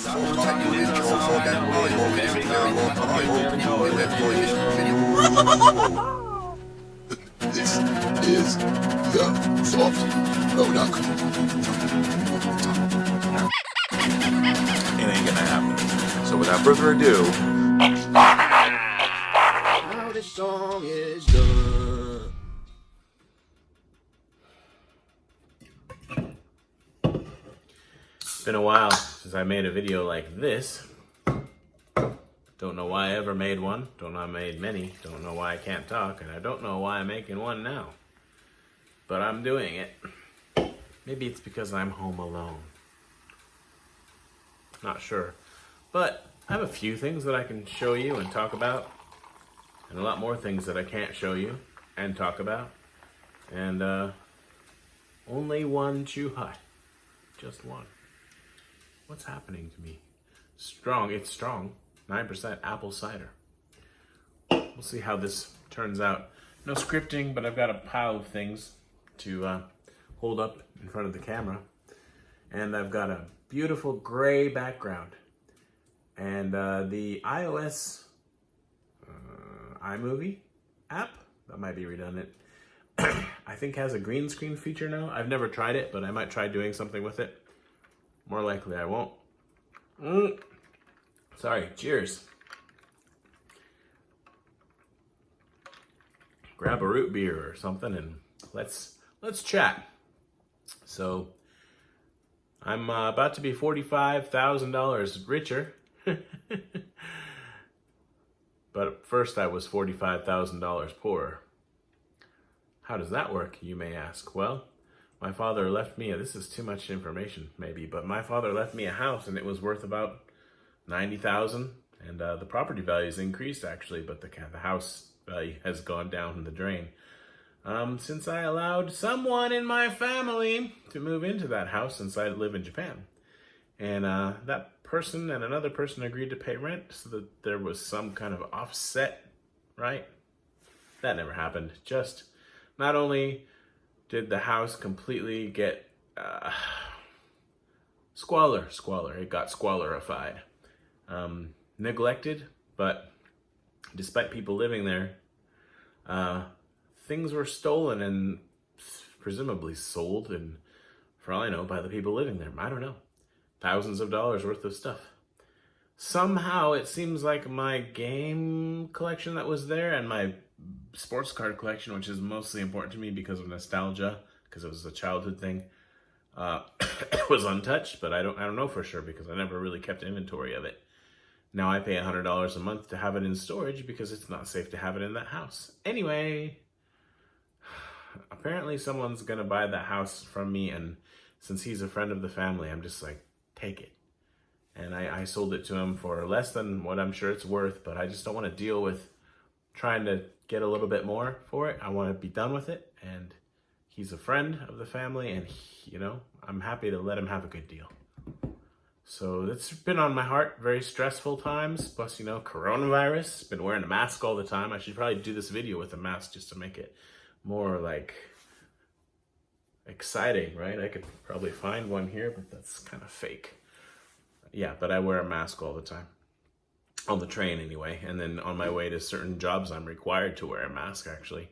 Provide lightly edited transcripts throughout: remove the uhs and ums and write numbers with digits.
This is the soft product. It ain't gonna happen. So without further ado, Now this song is done. it's been a while since I made a video like this. Don't know why I ever made one. Don't know I made many. Don't know why I can't talk. And I don't know why I'm making one now. But I'm doing it. Maybe it's because I'm home alone. Not sure. But I have a few things that I can show you and talk about. And a lot more things that I can't show you and talk about. And only one chew hut. Just one. What's happening to me? Strong. It's strong. 9% apple cider. We'll see how this turns out. No scripting, but I've got a pile of things to hold up in front of the camera. And I've got a beautiful gray background. And the iOS iMovie app, that might be redundant, I think has a green screen feature now. I've never tried it, but I might try doing something with it. More likely I won't. Sorry, cheers. Grab a root beer or something and let's chat. So I'm about to be $45,000 richer. But first I was $45,000 poorer. How does that work, you may ask? Well, my father left me, this is too much information maybe, but my father left me a house and it was worth about $90,000, and the property value's increased actually, but the house value has gone down the drain. Since I allowed someone in my family to move into that house since I live in Japan. And that person and another person agreed to pay rent so that there was some kind of offset, right? That never happened. Just not only did the house completely get squalor, it got squalorified. Neglected, but despite people living there, things were stolen and presumably sold, and for all I know, by the people living there. I don't know. Thousands of dollars worth of stuff. Somehow it seems like my game collection that was there and my sports card collection, which is mostly important to me because of nostalgia, because it was a childhood thing, was untouched, but I don't know for sure because I never really kept inventory of it. Now I pay $100 a month to have it in storage because it's not safe to have it in that house. Anyway, apparently someone's gonna buy that house from me, and since he's a friend of the family, I'm just like, take it. And I sold it to him for less than what I'm sure it's worth, but I just don't want to deal with trying to get a little bit more for it. I want to be done with it, and he's a friend of the family, and I'm happy to let him have a good deal. So it's been on my heart, very stressful times, plus, coronavirus, been wearing a mask all the time. I should probably do this video with a mask just to make it more like exciting, right? I could probably find one here, but that's kind of fake. Yeah, but I wear a mask all the time. On the train anyway, and then on my way to certain jobs, I'm required to wear a mask actually.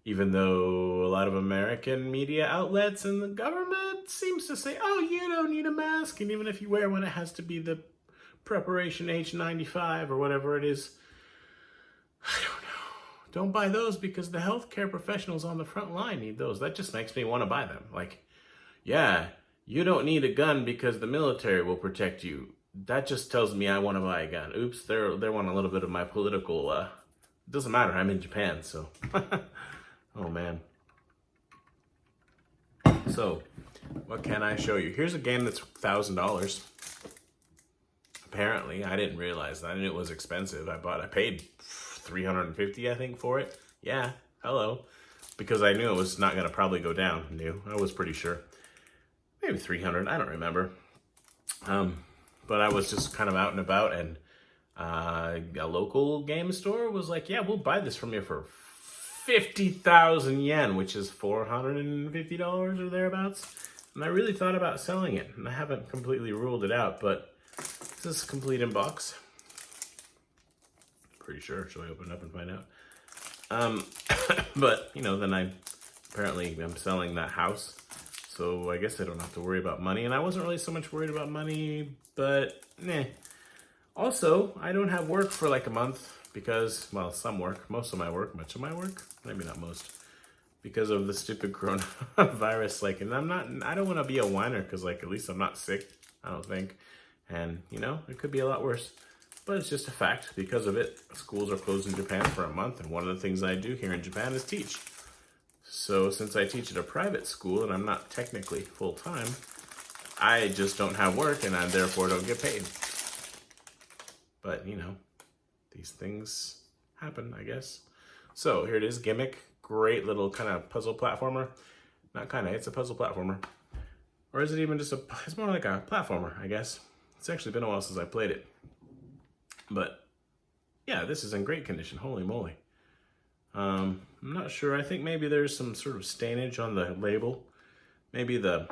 Even though a lot of American media outlets and the government seems to say, oh, you don't need a mask. And even if you wear one, it has to be the preparation H95 or whatever it is. I don't know. Don't buy those because the healthcare professionals on the front line need those. That just makes me want to buy them. Like, yeah, you don't need a gun because the military will protect you. That just tells me I want to buy a gun. Oops, they want a little bit of my political, it doesn't matter, I'm in Japan, so. Oh man. So, what can I show you? Here's a game that's $1,000. Apparently, I didn't realize that. I knew it was expensive. I paid $350, I think, for it. Yeah, hello. Because I knew it was not going to probably go down. I was pretty sure. Maybe $300, I don't remember. But I was just kind of out and about, and a local game store was like, yeah, we'll buy this from you for 50,000 yen, which is $450 or thereabouts. And I really thought about selling it, and I haven't completely ruled it out, but This is complete in box. Pretty sure. Should I open it up and find out? But, you know, then I apparently am selling that house. So I guess I don't have to worry about money. And I wasn't really so much worried about money, but Also, I don't have work for like a month because, well, some work, most of my work, much of my work, maybe not most, because of the stupid coronavirus. Like, and I don't want to be a whiner because, like, at least I'm not sick, I don't think. And, you know, it could be a lot worse. But it's just a fact. Because of it, schools are closed in Japan for a month. And one of the things I do here in Japan is teach. So since I teach at a private school and I'm not technically full-time, I just don't have work and I therefore don't get paid. But, you know, these things happen, I guess. So here it is, Gimmick. Great little kind of puzzle platformer. Not kind of, it's a puzzle platformer. Or is it even just it's more like a platformer, I guess. It's actually been a while since I played it. But, yeah, this is in great condition. Holy moly. I'm not sure. I think maybe there's some sort of stainage on the label. Maybe the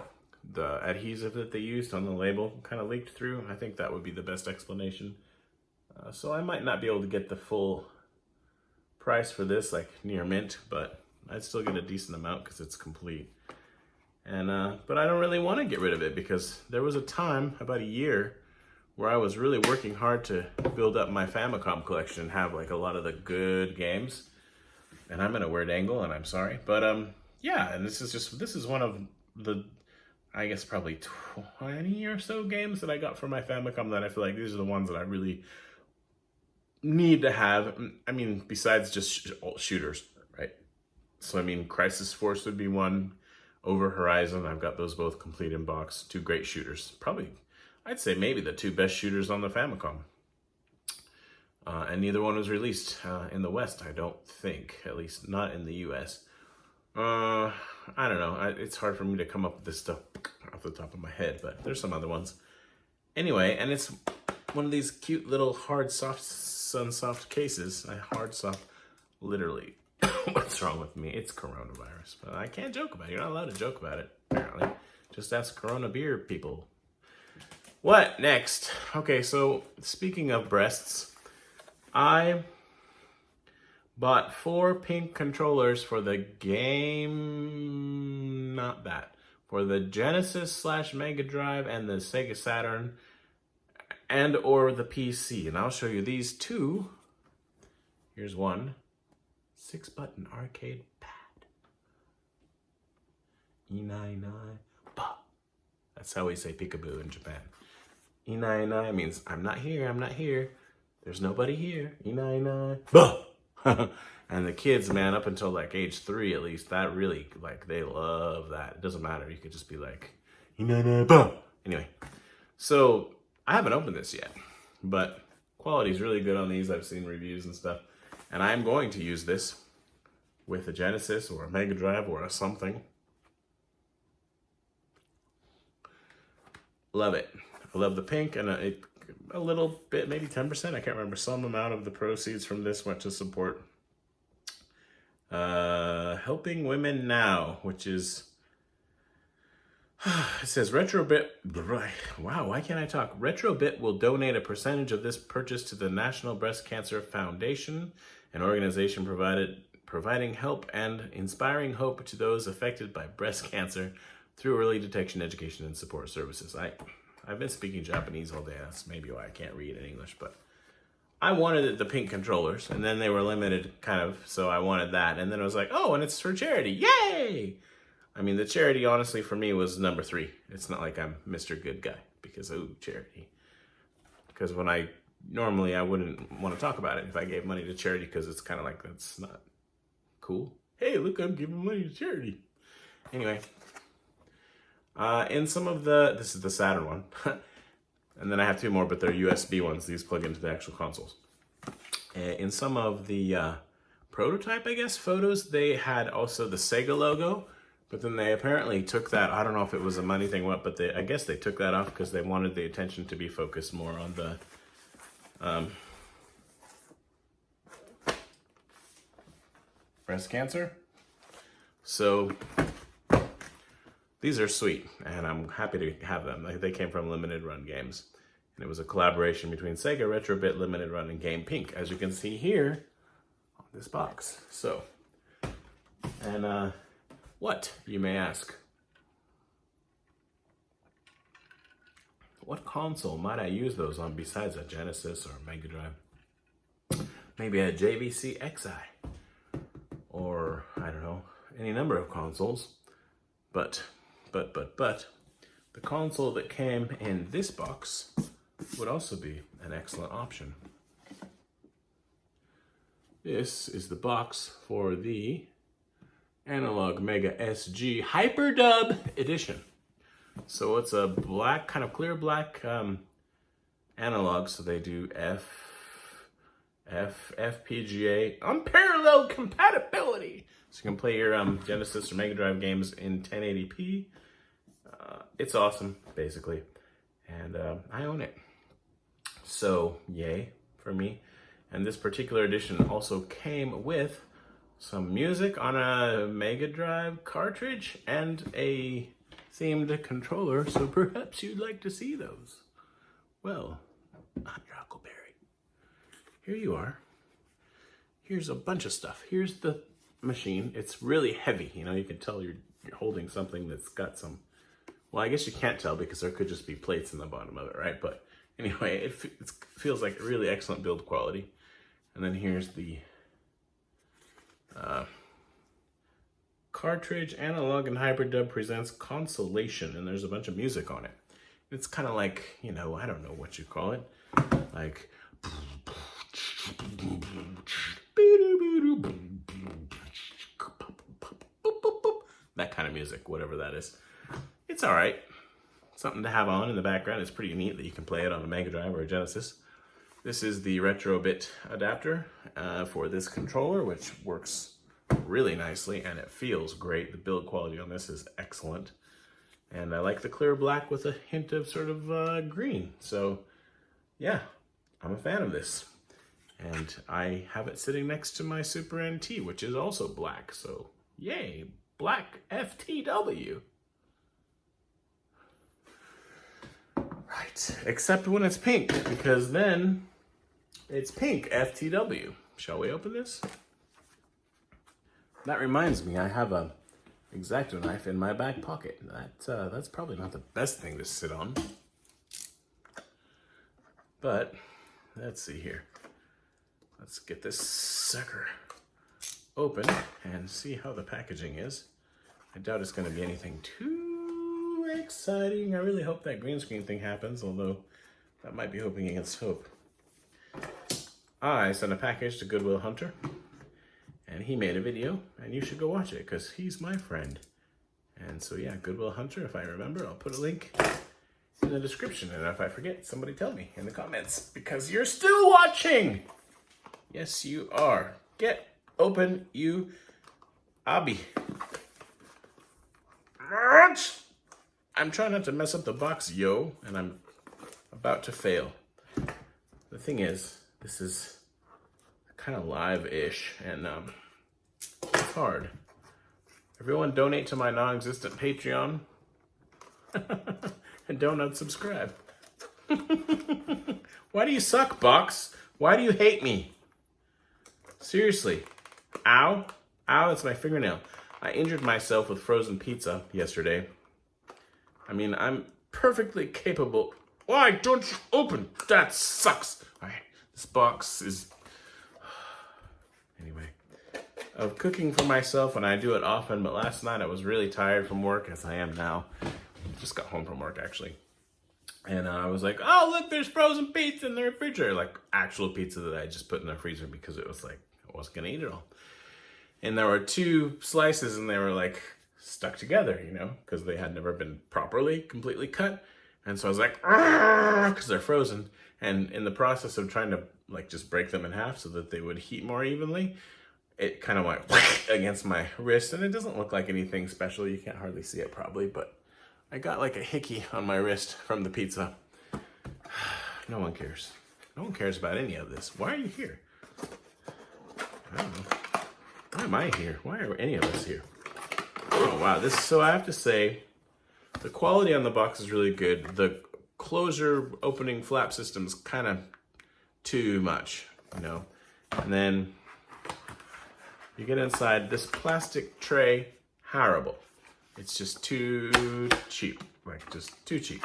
adhesive that they used on the label kind of leaked through. I think that would be the best explanation. So I might not be able to get the full price for this, like near mint, but I'd still get a decent amount because it's complete. And but I don't really want to get rid of it because there was a time, about a year, where I was really working hard to build up my Famicom collection and have like a lot of the good games. And I'm in a weird angle, and I'm sorry. But yeah, and this is one of the, I guess probably 20 or so games that I got for my Famicom that I feel like these are the ones that I really need to have. I mean, besides just shooters, right? So I mean, Crisis Force would be one. Over Horizon, I've got those both complete in box. Two great shooters. Probably, I'd say maybe the two best shooters on the Famicom. And neither one was released in the West, I don't think. At least not in the US. I don't know. It's hard for me to come up with this stuff off the top of my head, but there's some other ones. Anyway, and it's one of these cute little hard, soft, Sunsoft cases. Hard, soft, literally. What's wrong with me? It's coronavirus. But I can't joke about it. You're not allowed to joke about it, apparently. Just ask Corona beer people. What next? Okay, so speaking of breasts, I bought 4 pink controllers for the game, not that, for the Genesis / Mega Drive and the Sega Saturn and or the PC. And I'll show you these two. Here's one. 6-button arcade pad. E99. Bah. That's how we say peekaboo in Japan. E99 means I'm not here, I'm not here. There's nobody here. E99. Bah. And the kids, man, up until like age 3 at least, that really, like, they love that. It doesn't matter. You could just be like, E99. Bah. Anyway, so I haven't opened this yet, but quality's really good on these. I've seen reviews and stuff. And I'm going to use this with a Genesis or a Mega Drive or a something. Love it. I love the pink, and a little bit, maybe 10%, I can't remember, some amount of the proceeds from this went to support Helping Women Now, which is, it says Retrobit, wow, why can't I talk? Retrobit will donate a percentage of this purchase to the National Breast Cancer Foundation, an organization providing help and inspiring hope to those affected by breast cancer through early detection, education, and support services. I've been speaking Japanese all day. That's maybe why I can't read in English, but I wanted the pink controllers, and then they were limited, kind of, so I wanted that. And then I was like, oh, and it's for charity. Yay! I mean, the charity, honestly, for me was number 3. It's not like I'm Mr. Good Guy, because, oh, charity. Because normally I wouldn't want to talk about it if I gave money to charity, because it's kind of like, that's not cool. Hey, look, I'm giving money to charity. Anyway, in some of this is the Saturn one. And then I have 2 more, but they're USB ones. These plug into the actual consoles. In some of the prototype, I guess, photos, they had also the Sega logo, but then they apparently took that. I don't know if it was a money thing or what, but I guess they took that off because they wanted the attention to be focused more on the breast cancer. So these are sweet, and I'm happy to have them. They came from Limited Run Games. And it was a collaboration between Sega, Retrobit, Limited Run, and Game Pink, as you can see here on this box. So, and what, you may ask? What console might I use those on besides a Genesis or a Mega Drive? Maybe a JVC XI, or I don't know, any number of consoles. But, the console that came in this box would also be an excellent option. This is the box for the Analog Mega SG Hyperdub Edition. So it's a black, kind of clear black analog. So they do FPGA unparalleled compatibility. So you can play your Genesis or Mega Drive games in 1080p. It's awesome, basically. And I own it. So, yay for me. And this particular edition also came with some music on a Mega Drive cartridge and a themed controller. So perhaps you'd like to see those. Well, I'm your Huckleberry. Here you are. Here's a bunch of stuff. Here's the machine. It's really heavy. You know, you can tell you're holding something that's got some, well, I guess you can't tell because there could just be plates in the bottom of it, right? But anyway, it feels like really excellent build quality. And then here's the cartridge. Analog and Hyperdub presents Consolation, and there's a bunch of music on it. It's kind of like, you know, I don't know what you call it, like that kind of music, whatever that is. It's all right. Something to have on in the background. It's pretty neat that you can play it on a Mega Drive or a Genesis. This is the Retrobit adapter for this controller, which works really nicely and it feels great. The build quality on this is excellent. And I like the clear black with a hint of sort of green. So yeah, I'm a fan of this. And I have it sitting next to my Super NT, which is also black. So yay, black FTW. Right, except when it's pink, because then it's pink FTW. Shall we open this? That reminds me, I have a X-Acto knife in my back pocket. That's probably not the best thing to sit on. But let's see here. Let's get this sucker open and see how the packaging is. I doubt it's going to be anything too exciting. I really hope that green screen thing happens, although that might be hoping against hope. I sent a package to Goodwill Hunter, and he made a video, and you should go watch it, because he's my friend. And so yeah, Goodwill Hunter, if I remember, I'll put a link in the description, and if I forget, somebody tell me in the comments, because you're still watching! Yes, you are. Get open, you obby. I'm trying not to mess up the box, yo, and I'm about to fail. The thing is, this is kind of live-ish, and it's hard. Everyone donate to my non-existent Patreon, and don't unsubscribe. Why do you suck, box? Why do you hate me? Seriously. Ow. Ow, that's my fingernail. I injured myself with frozen pizza yesterday. I mean, I'm perfectly capable. Why don't you open? That sucks. All right, this box is... Anyway, of cooking for myself, and I do it often, but last night I was really tired from work, as I am now. Just got home from work, actually. And I was like, oh, look, there's frozen pizza in the refrigerator. Like, actual pizza that I just put in the freezer because it was like, I wasn't going to eat it all. And there were 2 slices, and they were like stuck together, you know, because they had never been properly, completely cut. And so I was like, because they're frozen. And in the process of trying to like just break them in half so that they would heat more evenly, it kind of went against my wrist. And it doesn't look like anything special. You can't hardly see it probably, but I got like a hickey on my wrist from the pizza. No one cares. No one cares about any of this. Why are you here? I don't know. Why am I here? Why are any of us here? Oh, wow. So I have to say, the quality on the box is really good. The closure opening flap system's kind of too much, you know. And then you get inside this plastic tray, horrible. It's just too cheap, like just too cheap.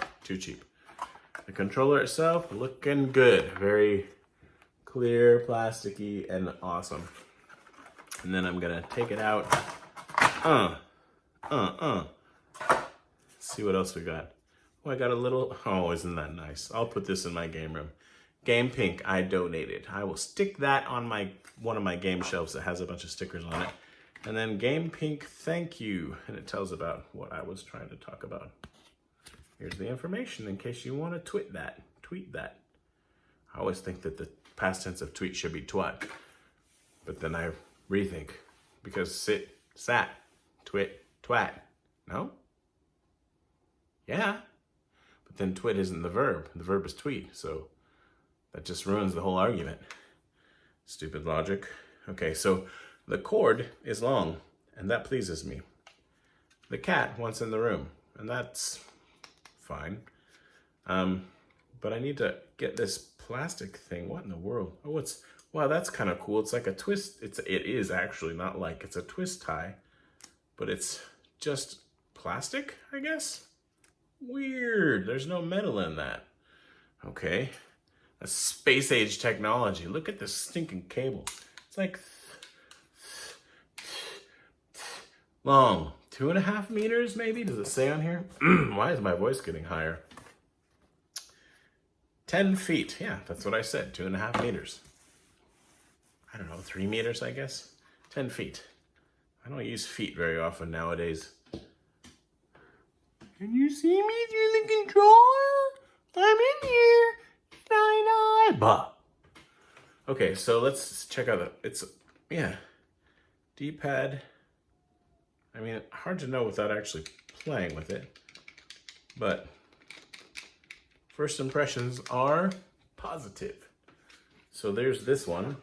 The controller itself looking good, very clear, plasticky, and awesome. And then I'm gonna take it out. See what else we got. Oh, I got a little, oh, isn't that nice? I'll put this in my game room. Game Pink, I donated. I will stick that on one of my game shelves that has a bunch of stickers on it. And then Game Pink, thank you. And it tells about what I was trying to talk about. Here's the information in case you want to tweet that. I always think that the past tense of tweet should be twat. But then I rethink. Because sit, sat, twit, twat. No? Yeah. But then twit isn't the verb. The verb is tweet. So that just ruins the whole argument. Stupid logic. Okay, so the cord is long, and that pleases me. The cat wants in the room, and that's fine. But I need to get this plastic thing. What in the world? Oh, wow, that's kind of cool. It's like a twist. It is actually not like it's a twist tie, but it's just plastic, I guess. Weird. There's no metal in that. Okay. That's space age technology. Look at this stinking cable. It's like long. 2.5 meters, maybe? Does it say on here? Why is my voice getting higher? 10 feet. Yeah, that's what I said. 2.5 meters. I don't know, 3 meters, I guess? 10 feet. I don't use feet very often nowadays. Can you see me through the controller? I'm in here. Bah. Okay, so let's check out D-pad. I mean, hard to know without actually playing with it. But first impressions are positive. So there's this one.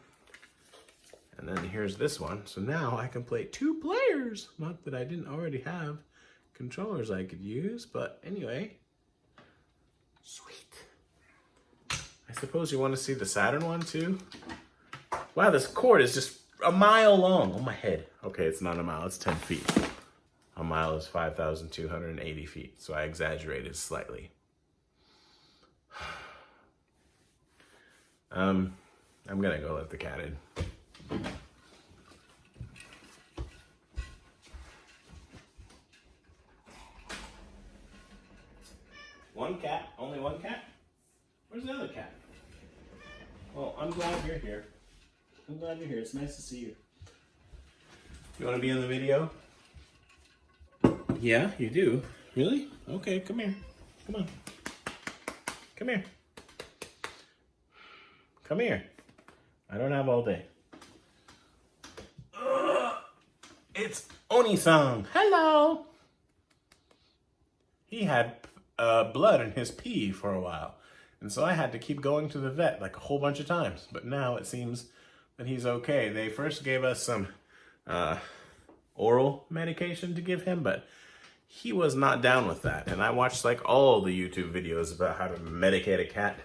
And then here's this one. So now I can play 2 players. Not that I didn't already have controllers I could use, but anyway. Sweet. I suppose you want to see the Saturn one too? Wow, this cord is just a mile long. Oh, my head. Okay, it's not a mile, it's 10 feet. A mile is 5,280 feet, so I exaggerated slightly. I'm gonna go let the cat in. One cat? Only one cat? Where's the other cat? Well, I'm glad you're here. It's nice to see you. You want to be in the video? Yeah, you do. Really? Okay, come here. Come on. Come here. Come here. I don't have all day. It's Oni-san. Hello. He had blood in his pee for a while. And so I had to keep going to the vet like a whole bunch of times. But now it seems that he's okay. They first gave us some oral medication to give him, but he was not down with that. And I watched like all the YouTube videos about how to medicate a cat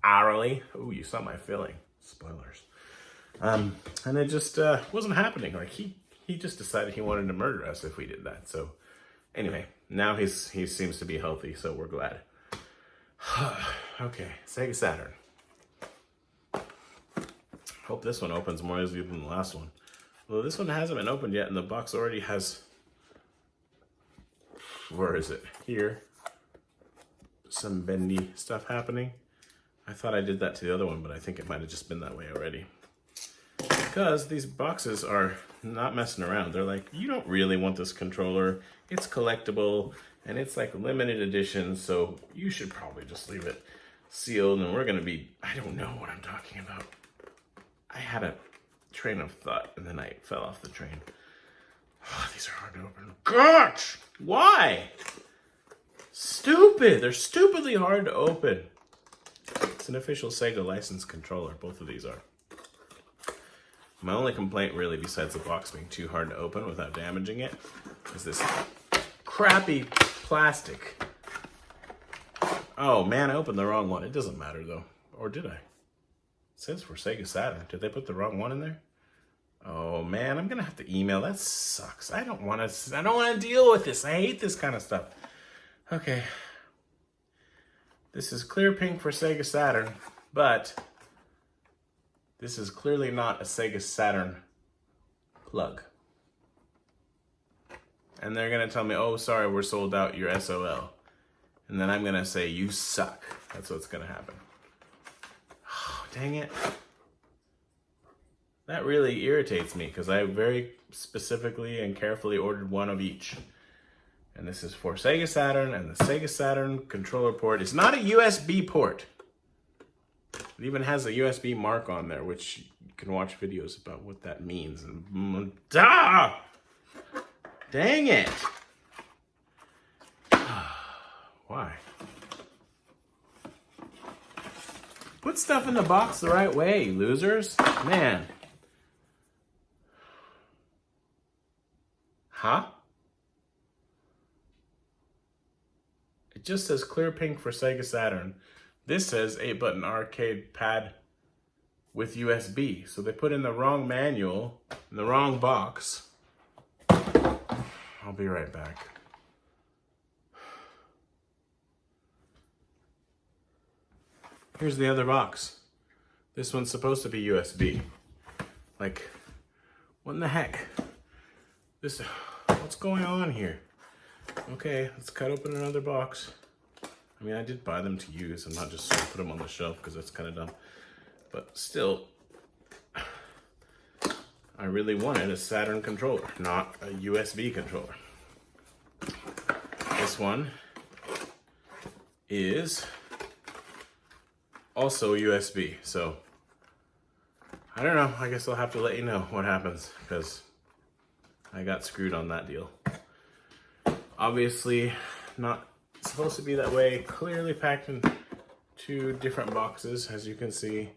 orally. Ooh, you saw my filling. Spoilers. And it just wasn't happening. Like he just decided he wanted to murder us if we did that. So anyway, now he seems to be healthy, so we're glad. Okay, Sega Saturn. Hope this one opens more easily than the last one. Well, this one hasn't been opened yet, and the box already has... Where is it? Here. Some bendy stuff happening. I thought I did that to the other one, but I think it might have just been that way already. Because these boxes are not messing around. They're like, you don't really want this controller. It's collectible, and it's like limited edition, so you should probably just leave it sealed, and we're gonna be... I don't know what I'm talking about. I had a train of thought, and then I fell off the train. Oh, these are hard to open. Gosh! Why? Stupid! They're stupidly hard to open. It's an official Sega licensed controller. Both of these are. My only complaint, really, besides the box being too hard to open without damaging it, is this crappy plastic. Oh man, I opened the wrong one. It doesn't matter though. Or did I? It says for Sega Saturn. Did they put the wrong one in there? Oh man, I'm gonna have to email. That sucks. I don't want to deal with this. I hate this kind of stuff. Okay. This is clear pink for Sega Saturn, but this is clearly not a Sega Saturn plug. And they're gonna tell me, oh, sorry, we're sold out, you're SOL. And then I'm gonna say, you suck. That's what's gonna happen. Oh, dang it. That really irritates me because I very specifically and carefully ordered one of each. And this is for Sega Saturn, and the Sega Saturn controller port is not a USB port. It even has a USB mark on there, which you can watch videos about what that means. And dang it. Why? Put stuff in the box the right way, losers. Man. Huh? It just says clear pink for Sega Saturn. This says 8-button arcade pad with USB. So they put in the wrong manual in the wrong box. I'll be right back. Here's the other box. This one's supposed to be USB. Like, what in the heck? What's going on here? Okay, let's cut open another box. I mean, I did buy them to use. I'm not just gonna put them on the shelf because that's kind of dumb. But still, I really wanted a Saturn controller, not a USB controller. This one is also USB, so I don't know. I guess I'll have to let you know what happens because I got screwed on that deal. Obviously, not supposed to be that way. Clearly packed in 2 different boxes, as you can see.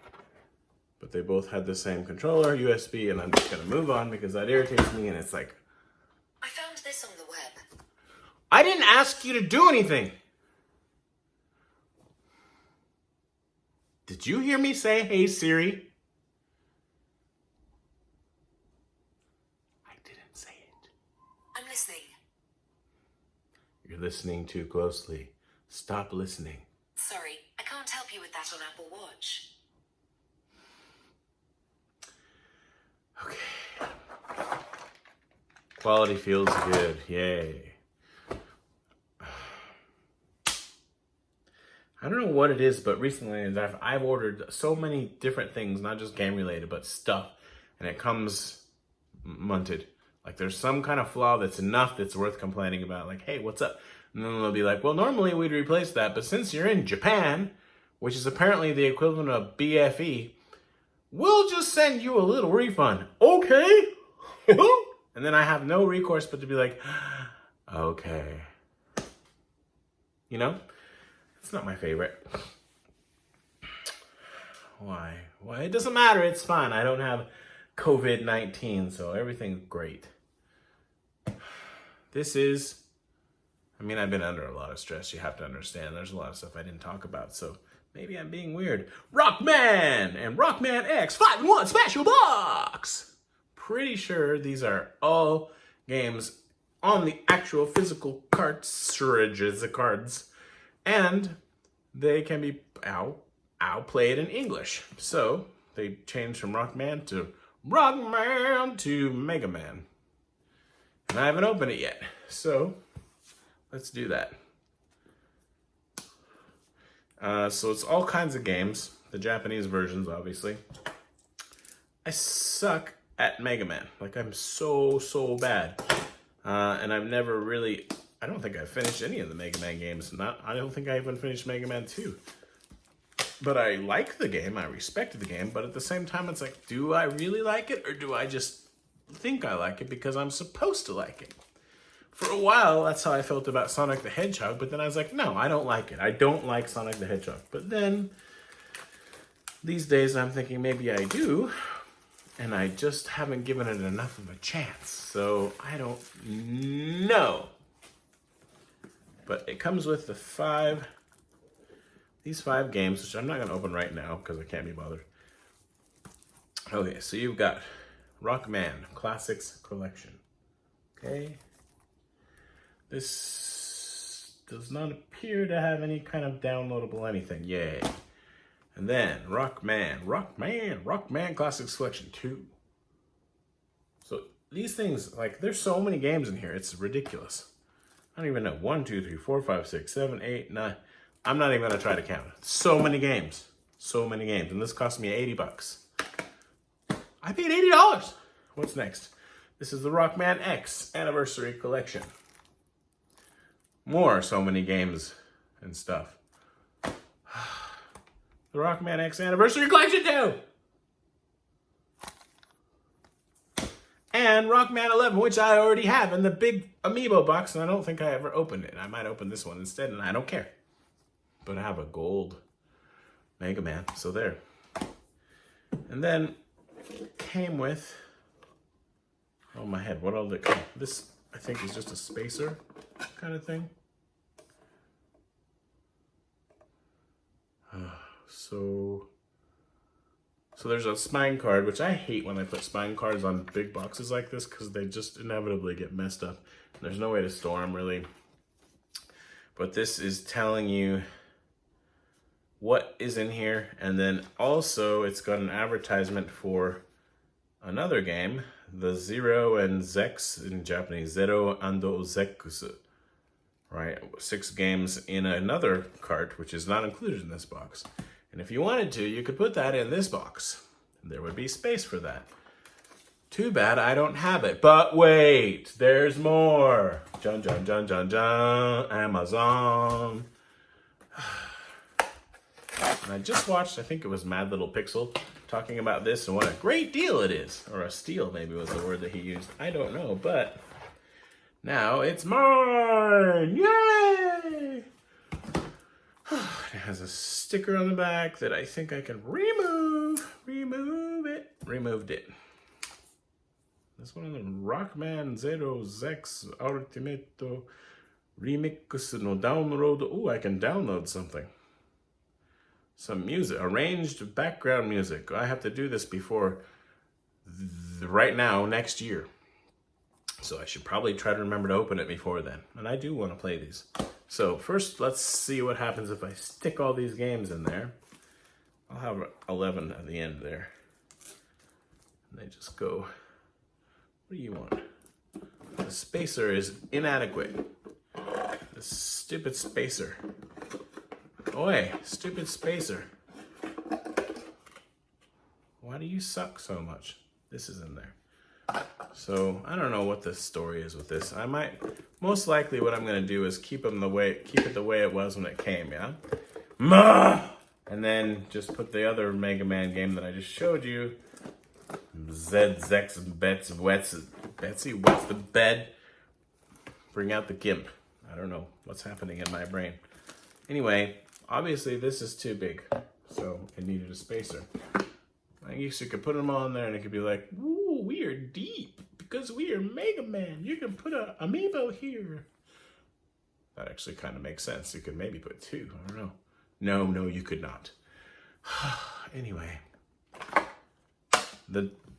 But they both had the same controller, USB, and I'm just gonna move on because that irritates me, and it's like, I found this on the web. I didn't ask you to do anything. Did you hear me say, hey Siri? I didn't say it. I'm listening. You're listening too closely. Stop listening. Sorry, I can't help you with that on Apple Watch. Okay. Quality feels good. Yay. I don't know what it is, but recently I've ordered so many different things, not just game related, but stuff, and it comes munted. Like there's some kind of flaw that's enough that's worth complaining about. Like, hey, what's up? And then they'll be like, well, normally we'd replace that, but since you're in Japan, which is apparently the equivalent of BFE, we'll just send you a little refund. Okay. And then I have no recourse but to be like, okay. You know? It's not my favorite. Why? It doesn't matter. It's fine. I don't have COVID-19, so everything's great. This is, I mean, I've been under a lot of stress. You have to understand. There's a lot of stuff I didn't talk about, so maybe I'm being weird. Rockman and Rockman X 5-in-1 Special Box. Pretty sure these are all games on the actual physical cartridges, the cards. And they can be played in English. So they changed from Rockman to Mega Man. And I haven't opened it yet. So let's do that. So it's all kinds of games. The Japanese versions, obviously. I suck at Mega Man. Like, I'm so bad. And I've never really... I don't think I've finished any of the Mega Man games. I don't think I even finished Mega Man 2. But I like the game, I respect the game, but at the same time it's like, do I really like it, or do I just think I like it because I'm supposed to like it? For a while, that's how I felt about Sonic the Hedgehog, but then I was like, no, I don't like it. I don't like Sonic the Hedgehog. But then, these days I'm thinking maybe I do, and I just haven't given it enough of a chance. So, I don't know. But it comes with the 5 these 5 games, which I'm not going to open right now because I can't be bothered. Okay, so you've got Rockman Classics Collection. Okay. This does not appear to have any kind of downloadable anything. Yay. And then Rockman Classics Collection 2. So these things, like, there's so many games in here. It's ridiculous. I don't even know. 1, 2, 3, 4, 5, 6, 7, 8, 9. I'm not even going to try to count it. So many games. So many games. And this cost me $80. I paid $80. What's next? This is the Rockman X Anniversary Collection. More so many games and stuff. The Rockman X Anniversary Collection 2! And Rockman 11, which I already have in the big amiibo box, and I don't think I ever opened it. I might open this one instead, and I don't care. But I have a gold Mega Man, so there. And then came with, oh my head, what all did it come? This, I think, is just a spacer kind of thing. So there's a spine card, which I hate when I put spine cards on big boxes like this because they just inevitably get messed up. There's no way to store them, really. But this is telling you what is in here. And then also it's got an advertisement for another game, the Zero and Zex in Japanese, Zero Ando Zekusu. Right, 6 games in another cart, which is not included in this box. And if you wanted to, you could put that in this box. There would be space for that. Too bad I don't have it. But wait, there's more. Jun, jun, jun, jun, jun. Amazon. And I just watched, I think it was Mad Little Pixel, talking about this and what a great deal it is. Or a steal, maybe was the word that he used. I don't know, but now it's mine! Yay! It has a sticker on the back that I think I can remove. Removed it. This one of the Rockman Zero Zex Ultimate Remix no download. Ooh, I can download something. Some music, arranged background music. I have to do this before right now, next year. So I should probably try to remember to open it before then. And I do want to play these. So first, let's see what happens if I stick all these games in there. I'll have 11 at the end there. And they just go, what do you want? The spacer is inadequate. The stupid spacer. Oi, stupid spacer. Why do you suck so much? This is in there. So I don't know what the story is with this. I might, most likely what I'm gonna do is keep it the way it was when it came, yeah? And then just put the other Mega Man game that I just showed you. Zex Betsy wets the bed. Bring out the gimp. I don't know what's happening in my brain. Anyway, obviously this is too big, so it needed a spacer. I guess you could put them all in there and it could be like, ooh, we are deep because we are Mega Man. You can put a amiibo here. That actually kind of makes sense. You could maybe put 2. I don't know. No, you could not. Anyway,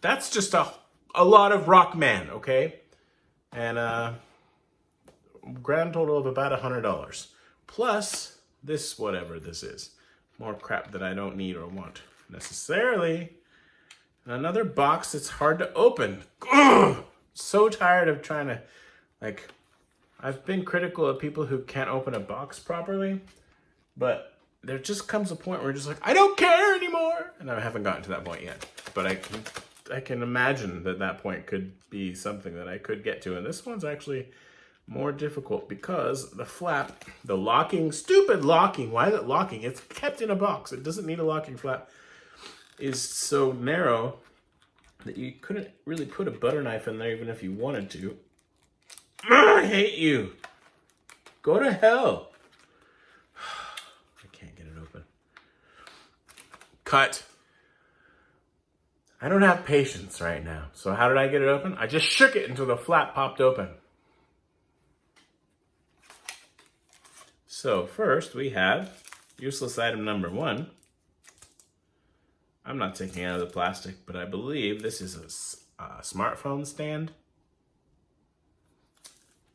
that's just a lot of Rockman, okay? And grand total of about $100. Plus this, whatever this is. More crap that I don't need or want necessarily. And another box that's hard to open. Ugh! So tired of trying to, like, I've been critical of people who can't open a box properly, but there just comes a point where you're just like, I don't care anymore. And I haven't gotten to that point yet, but I can imagine that point could be something that I could get to. And this one's actually more difficult because the flap, the locking, stupid locking, why is it locking? It's kept in a box. It doesn't need a locking flap. Is so narrow that you couldn't really put a butter knife in there even if you wanted to. I hate you. Go to hell. I can't get it open. Cut. I don't have patience right now. So how did I get it open? I just shook it until the flap popped open. So first we have Useless item number 1. I'm not taking it out of the plastic, but I believe this is a smartphone stand.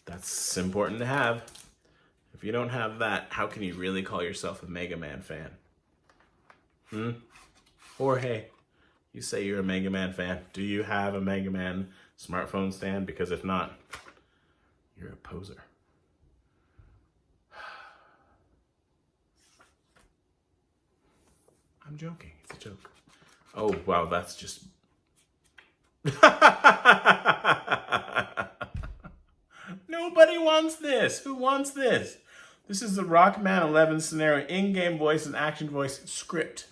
That's important to have. If you don't have that, how can you really call yourself a Mega Man fan? Jorge, you say you're a Mega Man fan. Do you have a Mega Man smartphone stand? Because if not, you're a poser. I'm joking. It's a joke. Oh, wow, that's just... Nobody wants this. Who wants this? This is the Rockman 11 scenario in-game voice and action voice script.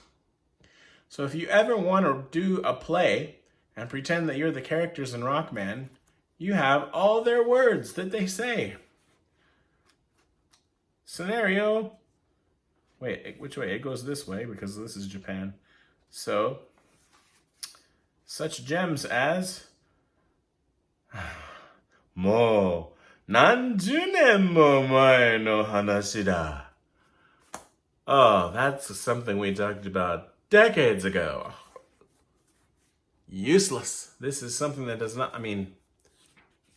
So if you ever want to do a play and pretend that you're the characters in Rockman, you have all their words that they say. Scenario. Wait, which way? It goes this way because this is Japan. So, such gems as... Mo. 何十年も前の話だ. Oh, that's something we talked about decades ago. Useless. This is something that does not, I mean,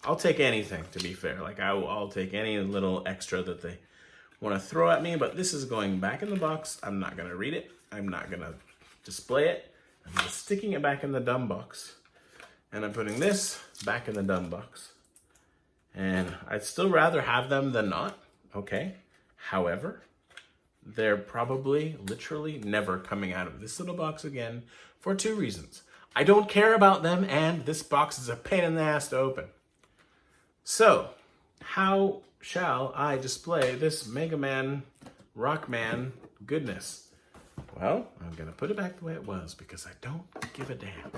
I'll take anything, to be fair. Like, I'll take any little extra that they want to throw at me, but this is going back in the box. I'm not going to read it. I'm not going to display it. I'm just sticking it back in the dumb box. And I'm putting this back in the dumb box. And I'd still rather have them than not, okay? However, they're probably literally never coming out of this little box again for 2 reasons. I don't care about them, and this box is a pain in the ass to open. So, how shall I display this Mega Man, Rockman goodness? Well, I'm gonna put it back the way it was because I don't give a damn.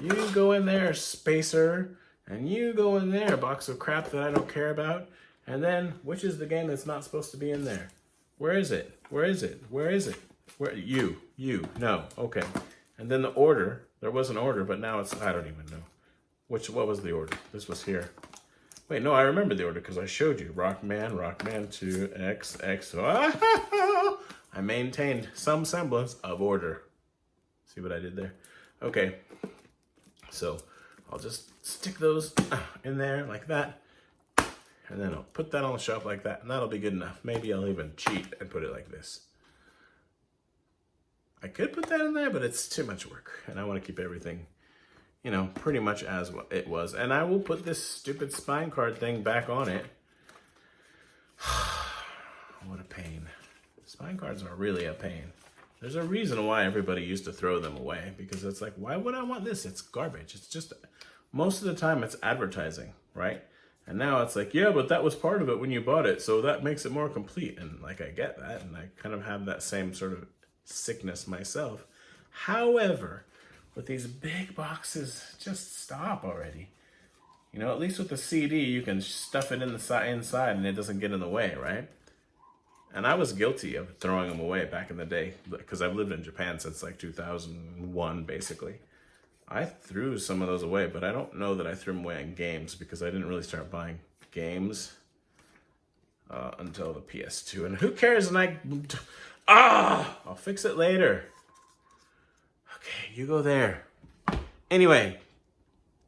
You go in there, Spacer. And you go in there, box of crap that I don't care about. And then, which is the game that's not supposed to be in there? Where is it? Where is it? Where is it? Where? You. No. Okay. And then the order. There was an order, but now it's, I don't even know. What was the order? This was here. Wait, no, I remember the order because I showed you. Rockman 2, X. I maintained some semblance of order. See what I did there? Okay. So, I'll just stick those in there like that. And then I'll put that on the shelf like that. And that'll be good enough. Maybe I'll even cheat and put it like this. I could put that in there, but it's too much work. And I want to keep everything, you know, pretty much as it was. And I will put this stupid spine card thing back on it. What a pain. Spine cards are really a pain. There's a reason why everybody used to throw them away. Because it's like, why would I want this? It's garbage. It's just... Most of the time it's advertising, right? And now it's like, yeah, but that was part of it when you bought it, so that makes it more complete. And like, I get that, and I kind of have that same sort of sickness myself. However, with these big boxes, just stop already. You know, at least with the CD, you can stuff it in the inside and it doesn't get in the way, right? And I was guilty of throwing them away back in the day because I've lived in Japan since like 2001, basically. I threw some of those away, but I don't know that I threw them away in games because I didn't really start buying games until the PS2. And who cares? And I'll fix it later. Okay, you go there. Anyway,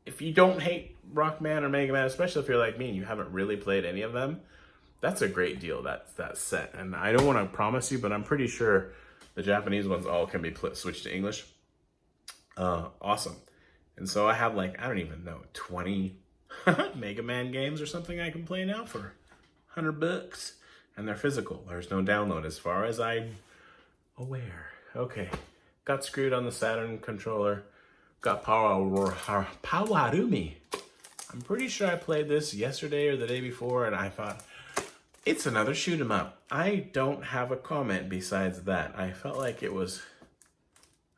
if you don't hate Rockman or Mega Man, especially if you're like me and you haven't really played any of them, that's a great deal, that set. And I don't want to promise you, but I'm pretty sure the Japanese ones all can be switched to English. Awesome. And so I have like, I don't even know, 20 Mega Man games or something I can play now for $100. And they're physical. There's no download as far as I'm aware. Okay. Got screwed on the Saturn controller. Got Powarumi. I'm pretty sure I played this yesterday or the day before and I thought, it's another shoot 'em up. I don't have a comment besides that. I felt like it was...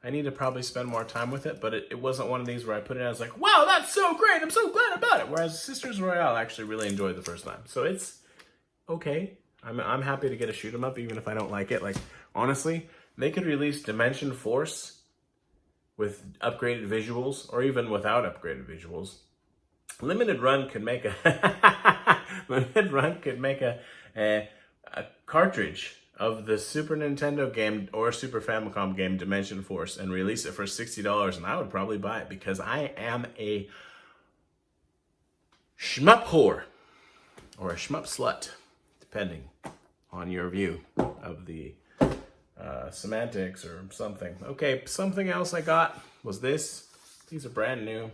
I need to probably spend more time with it, but it wasn't one of these where I put it out, I was like, wow, that's so great, I'm so glad about it. Whereas Sisters Royale I actually really enjoyed the first time. So it's okay. I'm happy to get a shoot 'em up even if I don't like it. Like, honestly, they could release Dimension Force with upgraded visuals, or even without upgraded visuals. Limited Run could make a cartridge of the Super Nintendo game or Super Famicom game Dimension Force and release it for $60, and I would probably buy it because I am a shmup whore or a shmup slut, depending on your view of the semantics or something. Okay, something else I got was this. These are brand new.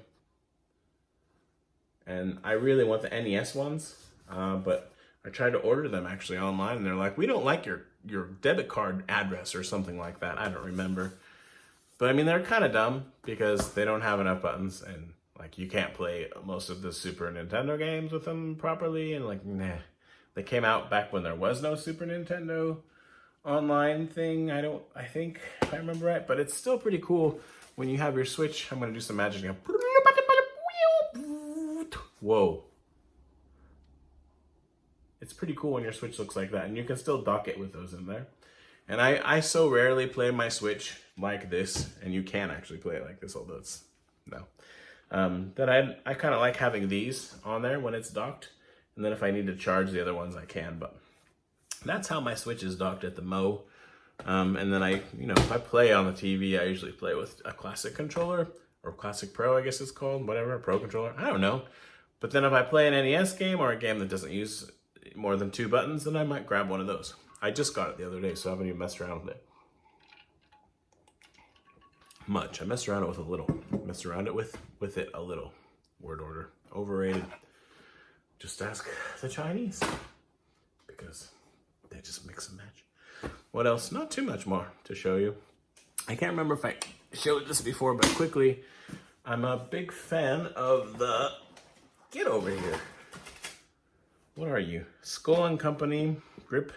And I really want the NES ones, but I tried to order them actually online, and they're like, we don't like your debit card address or something like that. I don't remember. But I mean, they're kind of dumb because they don't have enough buttons, and like you can't play most of the Super Nintendo games with them properly, and like, nah. They came out back when there was no Super Nintendo online thing, I think, if I remember right, but it's still pretty cool when you have your Switch. I'm going to do some magic now. Whoa. It's pretty cool when your Switch looks like that, and you can still dock it with those in there. And I so rarely play my Switch like this, and you can actually play it like this, although it's, no. That I kind of like having these on there when it's docked, and then if I need to charge the other ones, I can, but that's how my Switch is docked at the Mo. And then if I play on the TV, I usually play with a classic controller, or classic pro, I guess it's called, whatever, pro controller, I don't know. But then if I play an NES game or a game that doesn't use more than 2 buttons, then I might grab one of those. I just got it the other day, so I haven't even messed around with it much. I messed around with it a little. Messed around it with it a little. Word order. Overrated. Just ask the Chinese, because they just mix and match. What else? Not too much more to show you. I can't remember if I showed this before, but quickly, I'm a big fan of the, get over here. What are you? Skull & Company grip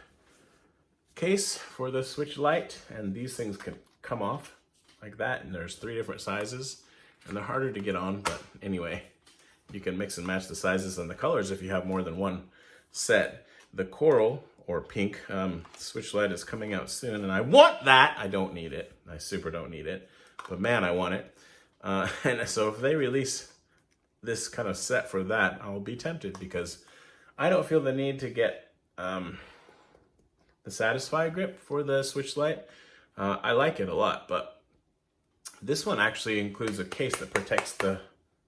case for the Switch Lite, and these things can come off like that, and there's 3 different sizes, and they're harder to get on, but anyway, you can mix and match the sizes and the colors if you have more than one set. The coral or pink Switch Lite is coming out soon, and I want that. I don't need it. I super don't need it, but man, I want it. And so if they release this kind of set for that, I'll be tempted, because I don't feel the need to get the Satisfy grip for the Switch Lite. I like it a lot, but this one actually includes a case that protects the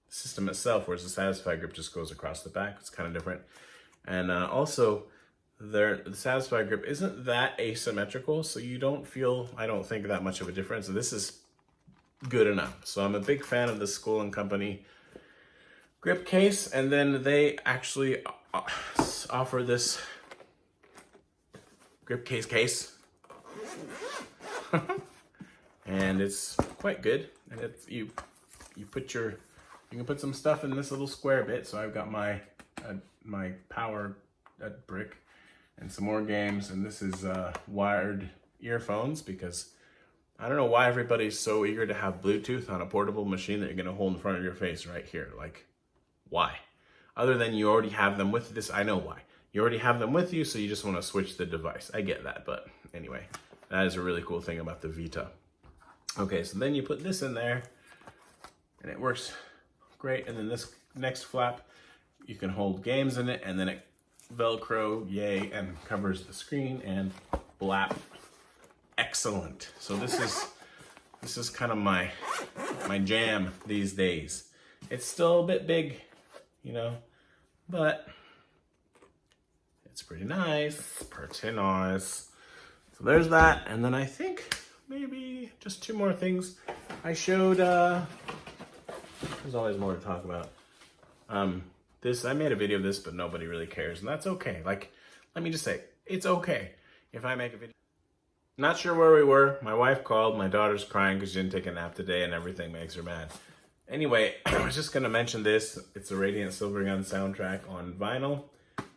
system itself, whereas the Satisfy grip just goes across the back. It's kind of different. And also, the Satisfy grip isn't that asymmetrical, so you don't feel, I don't think, that much of a difference. This is good enough. So I'm a big fan of the Skull & Company grip case, and then they actually offer this grip case. And it's quite good. And it's you can put some stuff in this little square bit. So I've got my power brick and some more games, and this is wired earphones, because I don't know why everybody's so eager to have Bluetooth on a portable machine that you're gonna hold in front of your face right here. Like, why? Other than you already have them with this, I know why. You already have them with you, so you just want to switch the device. I get that, but anyway, that is a really cool thing about the Vita. Okay, so then you put this in there, and it works great. And then this next flap, you can hold games in it, and then it Velcro, yay, and covers the screen, and blap. Excellent. So this is kind of my jam these days. It's still a bit big, but it's pretty nice. Pretty nice. So there's that, and then I think maybe just 2 more things. I showed, there's always more to talk about. I made a video of this, but nobody really cares, and that's okay. Like, let me just say, it's okay if I make a video. Not sure where we were. My wife called. My daughter's crying because she didn't take a nap today, and everything makes her mad. Anyway, I was just going to mention this. It's a Radiant Silvergun soundtrack on vinyl.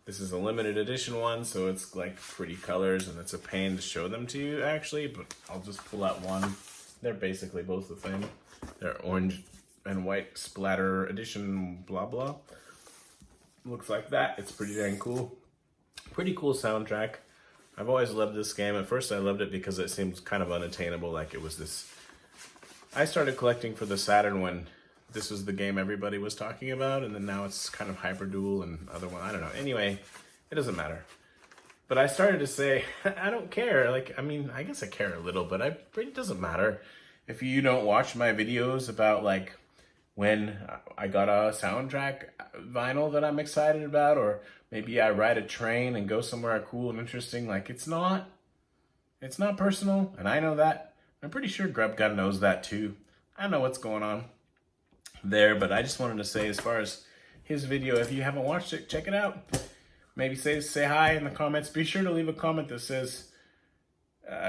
This is a limited edition one, so it's like pretty colors, and it's a pain to show them to you, actually, but I'll just pull out one. They're basically both the same. They're orange and white splatter edition, blah, blah. Looks like that. It's pretty dang cool. Pretty cool soundtrack. I've always loved this game. At first, I loved it because it seems kind of unattainable, like it was this. I started collecting for the Saturn when this was the game everybody was talking about, and then now it's kind of Hyper Duel and other one. I don't know. Anyway, it doesn't matter. But I started to say, I don't care. Like, I mean, I guess I care a little, but it doesn't matter if you don't watch my videos about like when I got a soundtrack vinyl that I'm excited about, or maybe I ride a train and go somewhere cool and interesting. Like, it's not personal, and I know that. I'm pretty sure Grubgun knows that too. I know what's going on there, but I just wanted to say, as far as his video, if you haven't watched it, check it out. Maybe say hi in the comments. Be sure to leave a comment that says,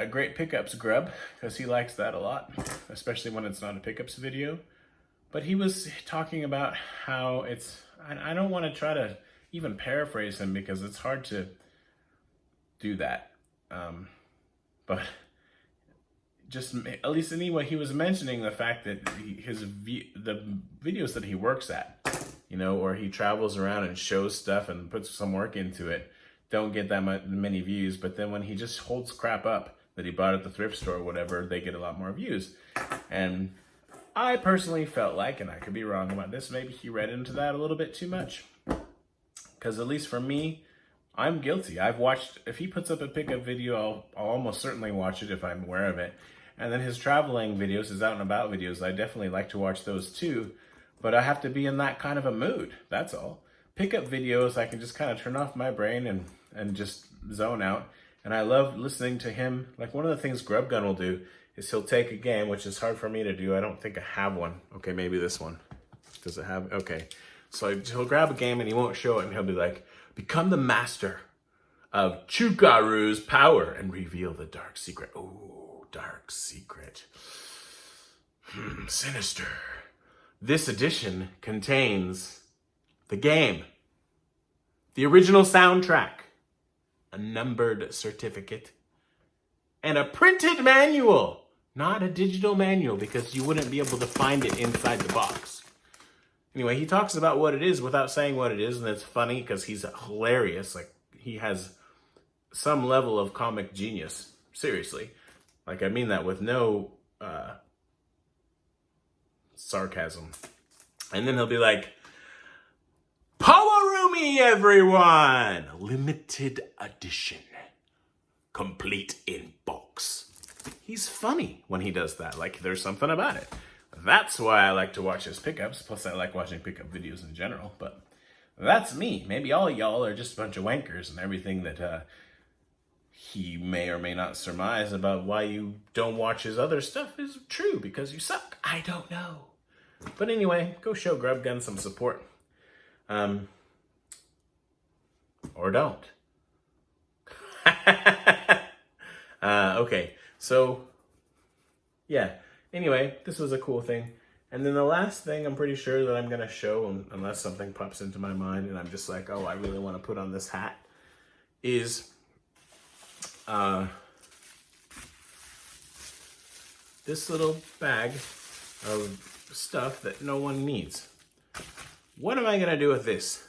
great pickups, Grub, because he likes that a lot, especially when it's not a pickups video. But he was talking about how I don't want to try to even paraphrase him because it's hard to do that. But just, at least anyway, he was mentioning the fact that the videos that he works at, you know, or he travels around and shows stuff and puts some work into it, don't get that many views. But then when he just holds crap up that he bought at the thrift store or whatever, they get a lot more views. And I personally felt like, and I could be wrong about this, maybe he read into that a little bit too much. Because at least for me, I'm guilty. I've watched, if he puts up a pickup video, I'll almost certainly watch it if I'm aware of it. And then his traveling videos, his out and about videos, I definitely like to watch those too. But I have to be in that kind of a mood, that's all. Pickup videos, I can just kind of turn off my brain and just zone out. And I love listening to him. Like, one of the things Grubgun will do is he'll take a game, which is hard for me to do. I don't think I have one. Okay, maybe this one. Does it have? Okay. So he'll grab a game and he won't show it, and he'll be like, become the master of Chukaru's power and reveal the dark secret. Oh, dark secret. Sinister. This edition contains the game, the original soundtrack, a numbered certificate, and a printed manual. Not a digital manual, because you wouldn't be able to find it inside the box. Anyway, he talks about what it is without saying what it is, and it's funny because he's hilarious. Like, he has some level of comic genius. Seriously. Like, I mean that with no sarcasm. And then he'll be like, Powerumi, everyone! Limited edition. Complete in box. He's funny when he does that. Like, there's something about it. That's why I like to watch his pickups. Plus, I like watching pickup videos in general. But that's me. Maybe all y'all are just a bunch of wankers, and everything that he may or may not surmise about why you don't watch his other stuff is true, because you suck. I don't know. But anyway, go show Grubgun some support. Or don't. Okay, so yeah. Anyway, this was a cool thing. And then the last thing I'm pretty sure that I'm going to show, unless something pops into my mind and I'm just like, oh, I really want to put on this hat, is this little bag of stuff that no one needs. What am I going to do with this?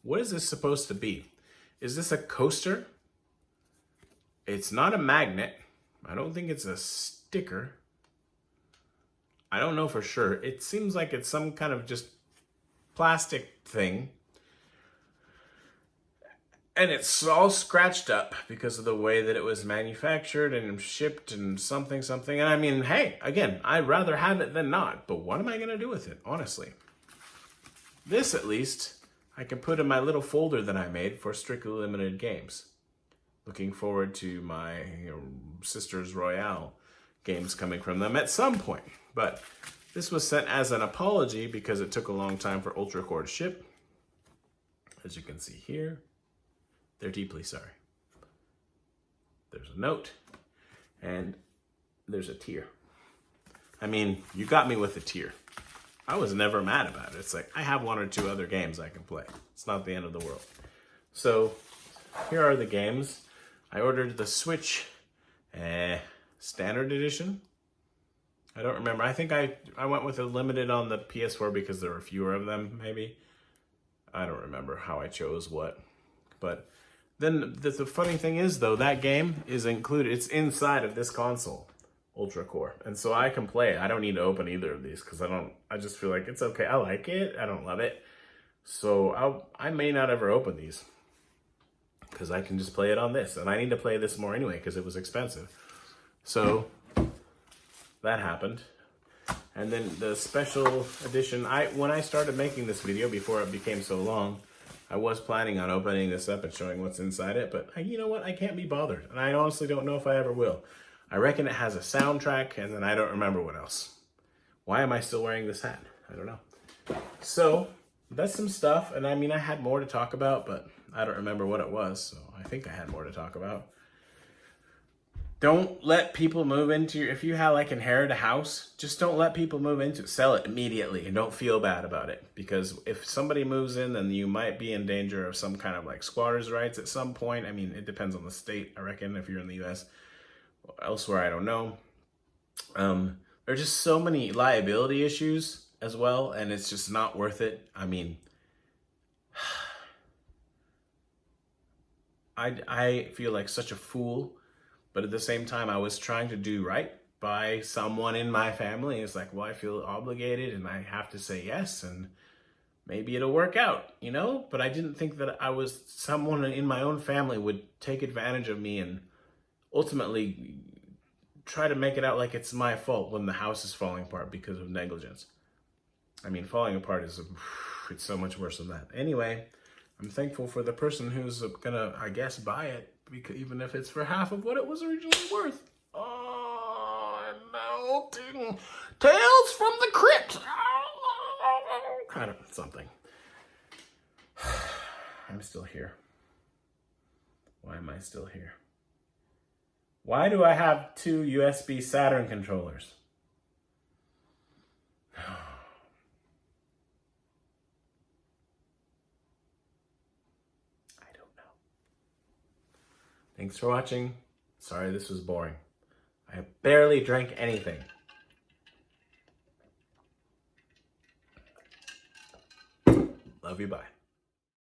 What is this supposed to be? Is this a coaster? It's not a magnet. I don't think it's a sticker. I don't know for sure. It seems like it's some kind of just plastic thing. And it's all scratched up because of the way that it was manufactured and shipped and something. And I mean, hey, again, I'd rather have it than not. But what am I going to do with it, honestly? This, at least, I can put in my little folder that I made for Strictly Limited games. Looking forward to my Sisters Royale games coming from them at some point. But this was sent as an apology because it took a long time for Ultra Core to ship. As you can see here, they're deeply sorry. There's a note, and there's a tear. I mean, you got me with the tear. I was never mad about it. It's like, I have one or two other games I can play. It's not the end of the world. So here are the games. I ordered the Switch Standard Edition. I don't remember. I think I went with a limited on the PS4 because there were fewer of them, maybe. I don't remember how I chose what. But then the funny thing is, though, that game is included. It's inside of this console, Ultra Core. And so I can play it. I don't need to open either of these because I just feel like it's okay. I like it. I don't love it. So I may not ever open these. because I can just play it on this. And I need to play this more anyway because it was expensive. So that happened. And then the special edition, when I started making this video before it became so long, I was planning on opening this up and showing what's inside it, but you know what? I can't be bothered. And I honestly don't know if I ever will. I reckon it has a soundtrack, and then I don't remember what else. Why am I still wearing this hat? I don't know. So that's some stuff. And I mean, I had more to talk about, but I don't remember what it was. So I think I had more to talk about. Don't let people move into your, if you have like inherit a house, just don't let people move into it. Sell it immediately and don't feel bad about it. Because if somebody moves in, then you might be in danger of some kind of like squatters' rights at some point. I mean, it depends on the state, I reckon, if you're in the US. Elsewhere, I don't know. There's just so many liability issues as well, and it's just not worth it. I mean, I feel like such a fool. But at the same time, I was trying to do right by someone in my family. It's like, well, I feel obligated and I have to say yes, and maybe it'll work out, you know? But I didn't think that someone in my own family would take advantage of me and ultimately try to make it out like it's my fault when the house is falling apart because of negligence. I mean, falling apart it's so much worse than that. Anyway, I'm thankful for the person who's gonna, I guess, buy it. Because even if it's for half of what it was originally worth. Oh, I'm melting. Tales from the Crypt. Kind of something. I'm still here. Why am I still here? Why do I have 2 USB Saturn controllers? Thanks for watching. Sorry this was boring. I barely drank anything. Love you, bye.